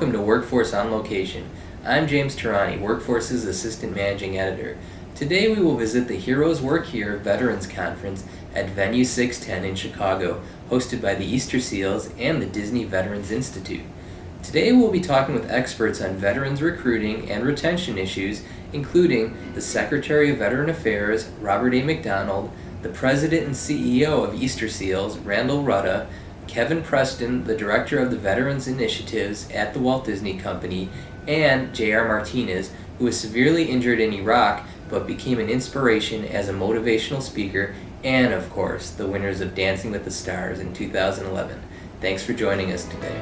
welcome to Workforce on Location. I'm James Tehrani, Workforce's Assistant Managing Editor. Today we will visit the Heroes Work Here Veterans Conference at Venue 610 in Chicago, hosted by the Easter Seals and the Disney Veterans Institute. Today we'll be talking with experts on veterans recruiting and retention issues, including the Secretary of Veteran Affairs, Robert McDonald, the President and CEO of Easter Seals, Randy Rutta, Kevin Preston, the Director of the Veterans Initiatives at the Walt Disney Company, and J.R. Martinez, who was severely injured in Iraq but became an inspiration as a motivational speaker, and of course, the winners of Dancing with the Stars in 2011. Thanks for joining us today.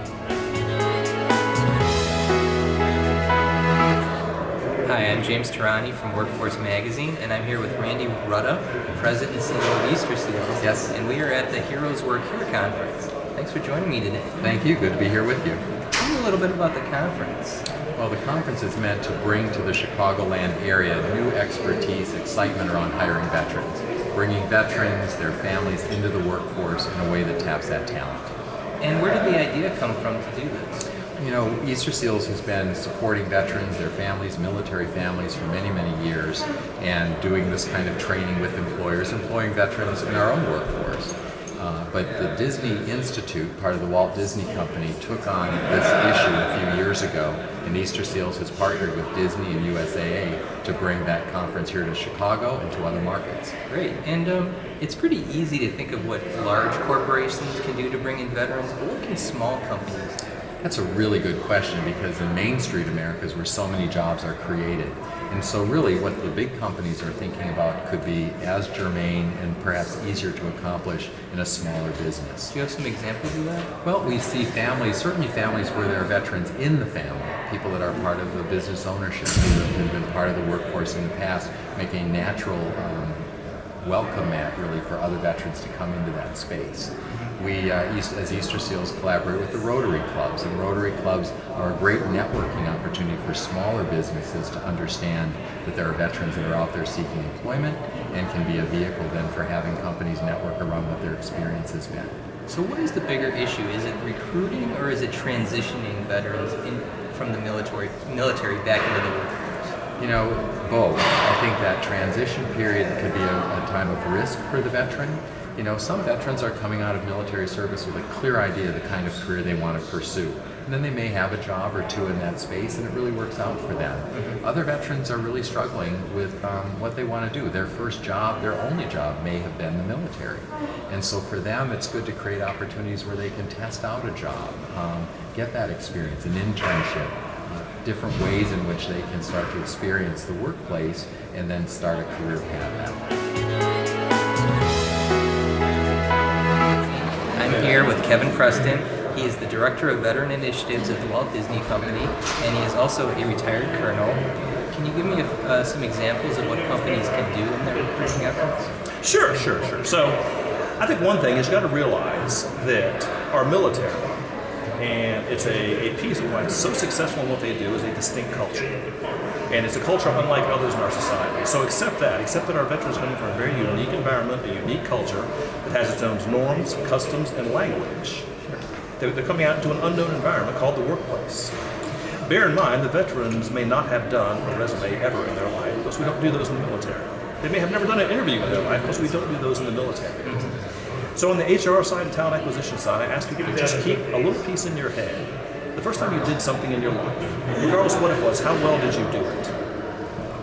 Hi, I'm James Tehrani from Workforce Magazine, and I'm here with Randy Rutta, President and CEO of Easter Seals. Yes. And we are at the Heroes Work Here conference. Thanks for joining me today. Thank you. Good to be here with you. Tell me a little bit about the conference. Well, the conference is meant to bring to the Chicagoland area new expertise, excitement around hiring veterans, bringing veterans, their families into the workforce in a way that taps that talent. And where did the idea come from to do this? You know, Easter Seals has been supporting veterans, their families, military families for many, many years, and doing this kind of training with employers, employing veterans in our own workforce. But the Disney Institute, part of the Walt Disney Company, took on this issue a few years ago, and Easter Seals has partnered with Disney and USAA to bring that conference here to Chicago and to other markets. Great. And it's pretty easy to think of what large corporations can do to bring in veterans, but what can small companies do? That's a really good question, because in Main Street America is where so many jobs are created. And so really what the big companies are thinking about could be as germane and perhaps easier to accomplish in a smaller business. Do you have some examples of that? Well, we see families, certainly families where there are veterans in the family, people that are part of the business ownership, who have been part of the workforce in the past, make a natural welcome mat really for other veterans to come into that space. We, as Easter Seals, collaborate with the Rotary Clubs, and Rotary Clubs are a great networking opportunity for smaller businesses to understand that there are veterans that are out there seeking employment, and can be a vehicle then for having companies network around what their experience has been. So what is the bigger issue? Is it recruiting, or is it transitioning veterans from the military back into the workforce? You know, both. I think that transition period could be a time of risk for the veteran. You know, some veterans are coming out of military service with a clear idea of the kind of career they want to pursue. And then they may have a job or two in that space, and it really works out for them. Mm-hmm. Other veterans are really struggling with what they want to do. Their first job, their only job, may have been the military. And so for them, it's good to create opportunities where they can test out a job, get that experience, an internship, different ways in which they can start to experience the workplace, and then start a career path that way. I'm here with Kevin Preston. He is the Director of Veteran Initiatives at the Walt Disney Company, and he is also a retired colonel. Can you give me some examples of what companies can do in their recruiting efforts? Sure. So I think one thing is you got to realize that our military, and it's a piece of why it's so successful in what they do, is a distinct culture. And it's a culture unlike others in our society. So accept that our veterans are coming from a very unique environment, a unique culture that has its own norms, customs, and language. They're coming out into an unknown environment called the workplace. Bear in mind, the veterans may not have done a resume ever in their life, because we don't do those in the military. They may have never done an interview in their life, because we don't do those in the military. Mm-hmm. So on the HR side and talent acquisition side, I ask people to just keep a little piece in your head. The first time you did something in your life, regardless of what it was, how well did you do it?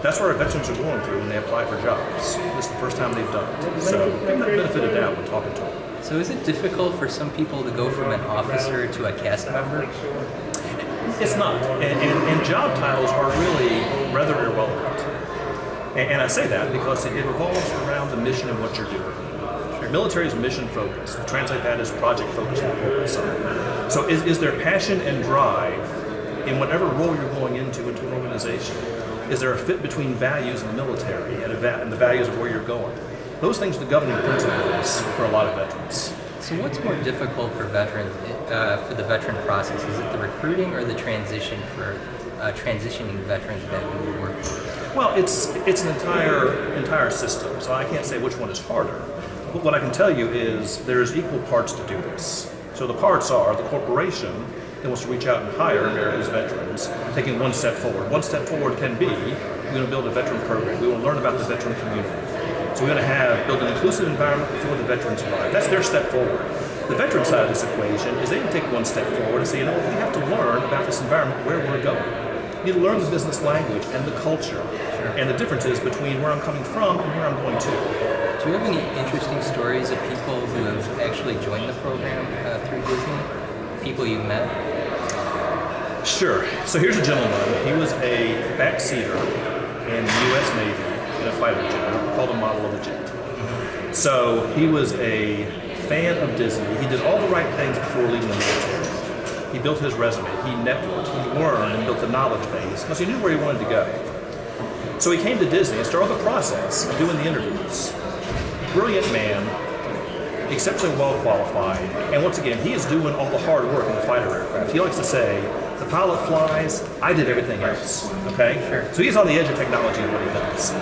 That's what our veterans are going through when they apply for jobs. This is the first time they've done it. So give them that benefit of doubt when talking to them. So is it difficult for some people to go from an officer to a cast member? It's not. And job titles are really rather irrelevant. And I say that because it revolves around the mission and what you're doing. Military is mission focused. Translate that as project focused on the corporate side. So is there passion and drive in whatever role you're going into an organization? Is there a fit between values in the military and the values of where you're going? Those things are the governing principles for a lot of veterans. So what's more difficult for veterans, for the veteran process? Is it the recruiting or the transition for transitioning veterans back into the workforce? Well, it's an entire system, so I can't say which one is harder. But what I can tell you is there's equal parts to do this. So the parts are the corporation that wants to reach out and hire America's veterans, taking one step forward. One step forward can be, we're going to build a veteran program. We want to learn about the veteran community. So we're going to build an inclusive environment before the veterans arrive. That's their step forward. The veteran side of this equation is they can take one step forward and say, we have to learn about this environment, where we're going. We need to learn the business language and the culture and the differences between where I'm coming from and where I'm going to. Do you have any interesting stories of people who have actually joined the program through Disney? People you've met? Sure. So here's a gentleman. He was a backseater in the U.S. Navy in a fighter jet, called a model of a jet. So he was a fan of Disney. He did all the right things before leaving the military. He built his resume. He networked. He learned and built a knowledge base because he knew where he wanted to go. So he came to Disney and started the process of doing the interviews. Brilliant man, exceptionally well qualified, and once again, he is doing all the hard work in the fighter aircraft. He likes to say, the pilot flies, I did everything else, okay? Sure. So he's on the edge of technology in what he does.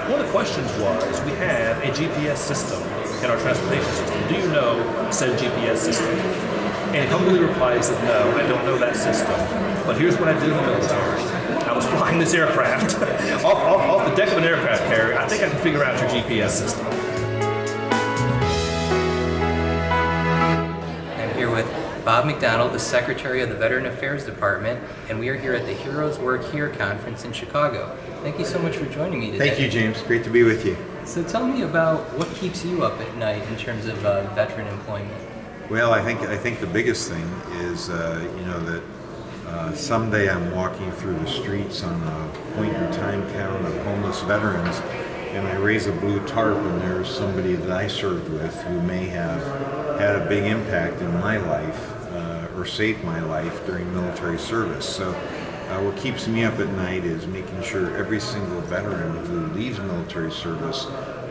One of the questions was, we have a GPS system in our transportation system. Do you know said GPS system? And he humbly replies that, no, I don't know that system, but here's what I did in the military. I was flying this aircraft off the deck of an aircraft carrier. I think I can figure out your GPS system. With Bob McDonald, the Secretary of the Veteran Affairs Department, and we are here at the Heroes Work Here conference in Chicago. Thank you so much for joining me today. Thank you, James. Great to be with you. So tell me about what keeps you up at night in terms of veteran employment. Well, I think the biggest thing is that someday I'm walking through the streets on a point-in-time count of homeless veterans, and I raise a blue tarp, and there's somebody that I served with who may have had a big impact in my life or saved my life during military service. So what keeps me up at night is making sure every single veteran who leaves military service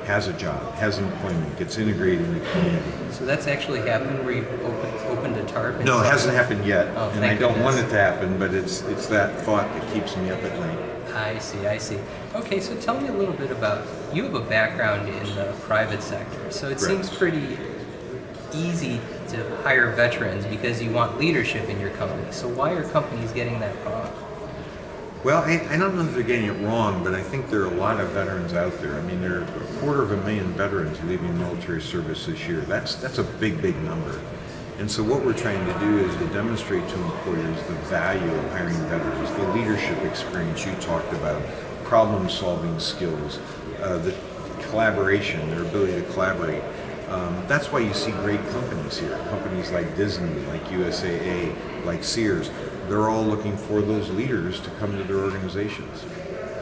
has a job, has employment, gets integrated in the community. So that's actually happened where you've opened a tarp? No, it hasn't happened yet, and I don't want goodness. it to happen, but it's that thought that keeps me up at night. I see. Okay, so tell me a little bit about, you have a background in the private sector, so it seems pretty easy to hire veterans because you want leadership in your company. So why are companies getting that wrong? Well, I don't know if they're getting it wrong, but I think there are a lot of veterans out there. I mean, there are 250,000 veterans leaving military service this year. That's a big number. And so what we're trying to do is to demonstrate to employers the value of hiring veterans, the leadership experience you talked about, problem-solving skills, the collaboration, their ability to collaborate. That's why you see great companies here. Companies like Disney, like USAA, like Sears. They're all looking for those leaders to come to their organizations.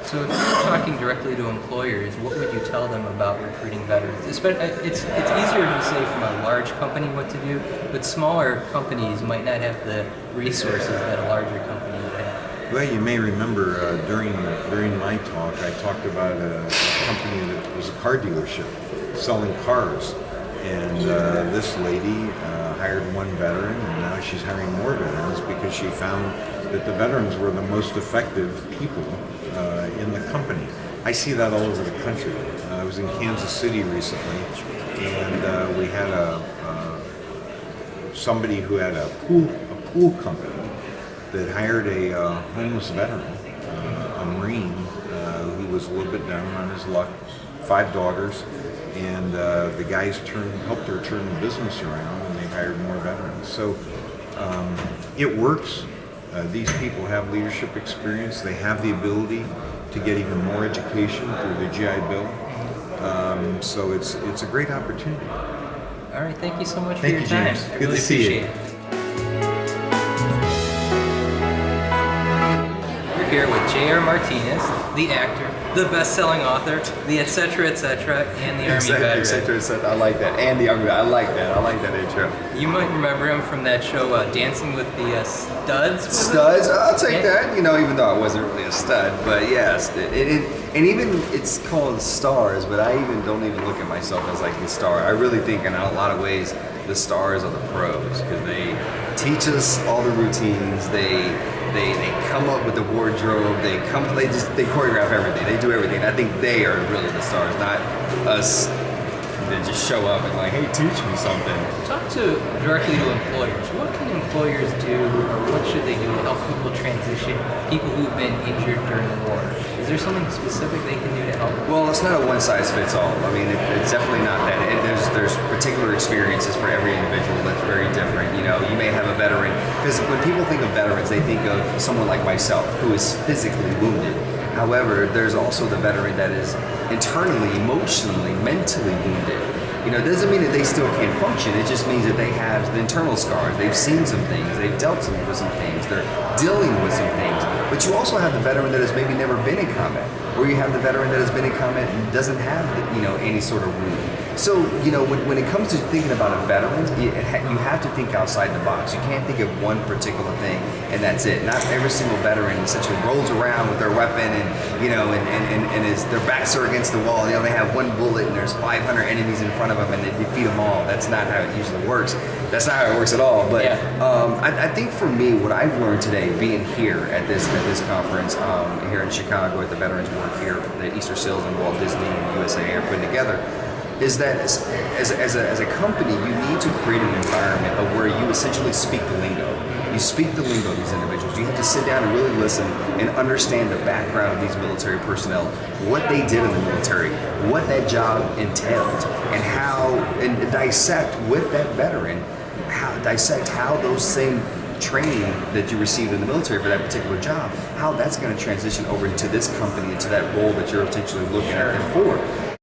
So if you're talking directly to employers, what would you tell them about recruiting veterans? It's easier to say from a large company what to do, but smaller companies might not have the resources that a larger company would have. Well, you may remember during my talk, I talked about a company that was a car dealership selling cars. And this lady hired one veteran, and now she's hiring more veterans because she found that the veterans were the most effective people in the company. I see that all over the country. I was in Kansas City recently, and we had somebody who had a pool company that hired a homeless veteran, a Marine, who was a little bit down on his luck, 5 daughters. And the guys helped her turn the business around, and they hired more veterans. So it works. These people have leadership experience. They have the ability to get even more education through the GI Bill. So it's a great opportunity. All right, thank you so much Thank for your you, time. James. I Good really to see you. appreciate it. We're here with J.R. Martinez, the actor, the best-selling author, the etc., and the Army veteran. etc. I like that. And the Army. I like that intro. You might remember him from that show, Dancing with the Studs. was it? Studs. I'll take Yeah. that. Even though I wasn't really a stud, but yes, and even it's called stars. But I don't even look at myself as like the star. I really think in a lot of ways the stars are the pros because they teach us all the routines. They come up with the wardrobe. They choreograph everything. They do everything. I think they are really the stars, not us than just show up and like, hey, teach me something. Talk directly to employers. What can employers do, or what should they do to help people transition, people who've been injured during the war? Is there something specific they can do to help? Well, it's not a one-size-fits-all. I mean, it's definitely not that. There's particular experiences for every individual that's very different. You know, you may have a veteran, because when people think of veterans, they think of someone like myself who is physically wounded. However, there's also the veteran that is internally, emotionally, mentally wounded. You know, it doesn't mean that they still can't function. It just means that they have the internal scars. They've seen some things. They've dealt with some things. They're dealing with some things. But you also have the veteran that has maybe never been in combat, or you have the veteran that has been in combat and doesn't have, any sort of wound. So, when it comes to thinking about a veteran, you have to think outside the box. You can't think of one particular thing and that's it. Not every single veteran essentially rolls around with their weapon and their backs are against the wall. They only have one bullet and there's 500 enemies in front of them and they defeat them all. That's not how it usually works. That's not how it works at all. But I think for me, what I've learned today, being here at this conference here in Chicago at the Veterans Work here that Easter Seals and Walt Disney and USA are putting together, is that as a company, you need to create an environment of where you essentially speak the lingo. You speak the lingo of these individuals. You have to sit down and really listen and understand the background of these military personnel, what they did in the military, what that job entailed, and dissect with that veteran, dissect how those same training that you received in the military for that particular job, how that's going to transition over into this company, into that role that you're potentially looking at them for.